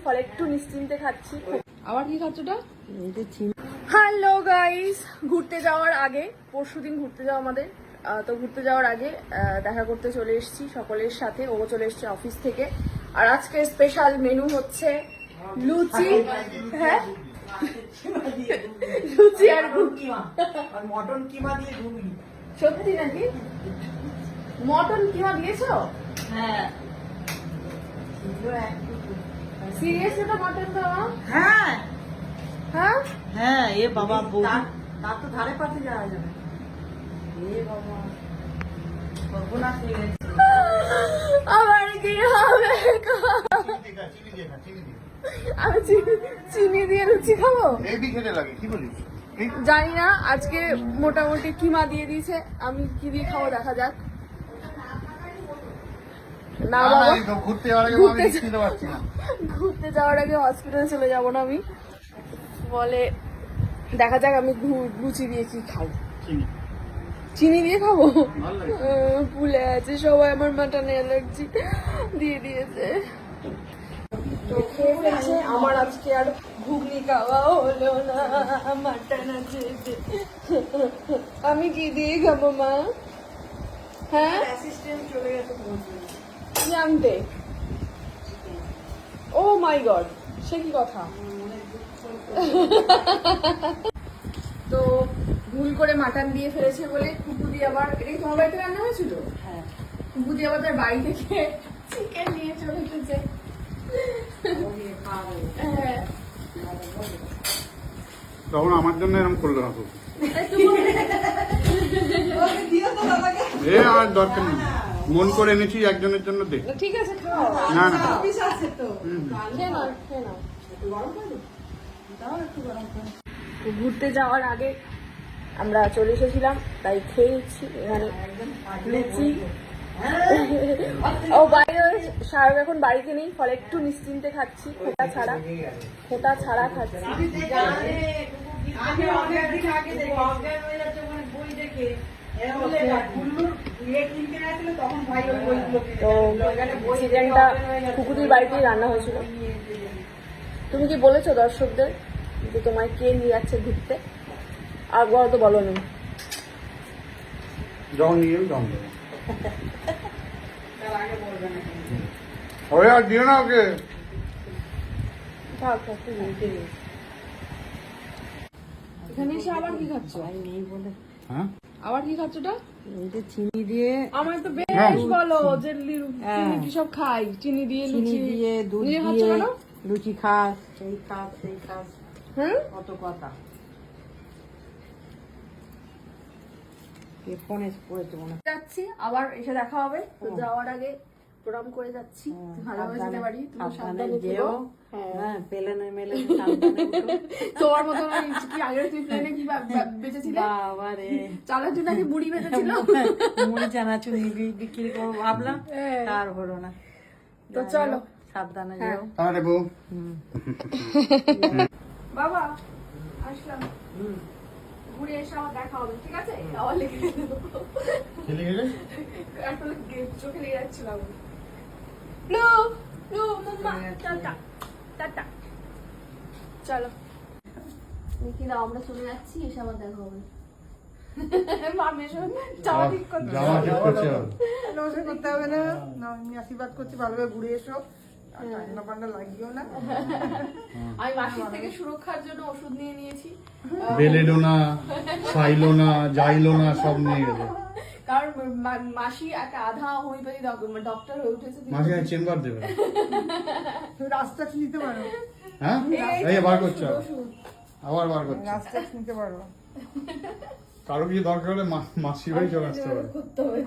ফলে একটু নিশ্চিন্তে খাচ্ছি। আবার কি খাচ্ছ ওটা? হ্যালো গাইস, ঘুরতে যাওয়ার আগে, পরশুদিন ঘুরতে যাওয়া আমাদের, তো ঘুরতে যাওয়ার আগে দেখা করতে চলে এসেছি সকলের সাথে। ও চলে এসেছে অফিস থেকে। আর আজকে স্পেশাল মেনু হচ্ছে লুচি, হ্যাঁ লুচি আর মটন কিমা দিয়ে ঘুগনি। সত্যি নাকি? মটন কিমা দিয়েছো? হ্যাঁ সিরিয়াসলি তো মটন খাওয়া? হ্যাঁ হ্যাঁ হ্যাঁ। এ বাবা তার তো ধারে পাশে যাওয়া যাবে। এ বাবা সর্বনাশ হয়ে গেছে। আমার কি হবে? আমি চিনি দিয়ে লুচি খাবো? জানি না, আজকে মোটামুটি কিমা দিয়ে দিয়েছে। আমি কি দিয়ে খাবো দেখা যাক। না বাবা, ঘুরতে যাওয়ার আগে হসপিটালে চলে যাবো না আমি। বলে দেখা যাক আমি লুচি দিয়ে কি খাই। চিনি দিয়ে খাবো? ভুলে আছে সবাই, আমার মাটনে অ্যালার্জি দিয়ে দিয়েছে। তো খেয়ে ফেলছে। আমার আজকে আর ঘুগনি খাওয়া হলো না, মাটন আছে। আমি কি দিয়ে খাবো মা? হ্যাঁ অ্যাসিস্ট্যান্ট চলে গেছে কি আনতে? ও মাই গড, সে কি কথা। তো ভুল করে মাটন দিয়ে ফেলেছে বলে কুকু দিয়ে আবার, এটা কি তোমার বাড়িতে রান্না হয়েছিল? হ্যাঁ কুকু দিয়ে আবার তার বাড়ি থেকে চিকেন নিয়ে চলে এসেছে। হ্যাঁ তখন আমার জন্য এরকম করলো না। এ আর দরকার নেই, মন করে এনেছি একজনের জন্য দে। ঠিক আছে খাও। না না খেয়ে নাও, খেয়ে নাও। ঘুরতে যাওয়ার আগে আমরা চলে এসেছিলাম, তাই খেয়ে নিচ্ছি এখানে লুচি। ও বাইরে, শাহরুখ এখন বাড়িতে নেই, ফলে একটু নিশ্চিন্তে খাচ্ছি, খোটা ছাড়া খাচ্ছি। তো চিকেনটা কুকুরের বাড়িতেই রান্না হয়েছিল। তুমি কি বলেছো দর্শকদের যে তোমায় কে নিয়ে যাচ্ছে ঘুরতে? আর বলো তো, বলো নি। যখন নিয়ে তখন দেবো। ওরে আর দিও না ওকে। এখানে এসে আবার কি খাচ্ছ? নেই বলে হ্যাঁ আবার কি খাচ্ছ ওটা? এই যে চিনি দিয়ে, আমার তো বেশ বলো যে হ্যাঁ। কি সব খাই, চিনি দিয়ে চিনি লুচি দিয়ে দুধ নিয়ে খাচ্ছ দিয়ে কেন? লুচি খাস, সেই খাস সেই খাস, হ্যাঁ কত কথা। ফোনে পড়েছে মনে হয়। যাচ্ছি, আবার এসে দেখা হবে। তো যাওয়ার আগে প্রণাম করে যাচ্ছি, ভালোভাবে যেতে পারি। তুমি সাবধানে যেও। হ্যাঁ প্লেনে মেলে সাবধানে উঠো। তোমার মতো আমি কি আগের তুই প্লেনে কি বেঁচেছিলে? বাবা রে, চালের জন্য কি মুড়ি বেঁচেছিল? মুড়ি চানাচুর বিক্রি করবো ভাবলাম, তার হলো না। তো চলো সাবধানে যেও। আরে বউ বাবা, আসলাম। ঘুরে এসে আমার দেখা হবে, ঠিক আছে? আবার লেগে খেলে গেলে আসলে চোখে লেগে যাচ্ছিল। টাটা, চলো কি দাও, আমরা চলে যাচ্ছি, এসে আবার দেখা হবে। জামা ঠিক করছে। নমস্কার করতে হবে না, আমি আশীর্বাদ করছি ভালোভাবে ঘুরে এসো, ঠান্ডা পান্ডা লাগিও না। আমি মাসির থেকে সুরক্ষার জন্য ওষুধ নিয়ে নিয়েছি। বেলেলো না, সাইলো না, যাইলো না, সব নিয়ে গেছে। কারণ মাসি একটা আধা হোমিওপ্যাথি ডক্টর হয়ে উঠেছে। মাসি আর চেম্বার দেবে না। রাস্তা নিতে পারো, হ্যাঁ এই বার করছো, আবার বার করছো। রাস্তা নিতে পারো। কারো কিছু দরকার হলে মাসি বাড়ি চলে আসতে পারে। করতে হবে।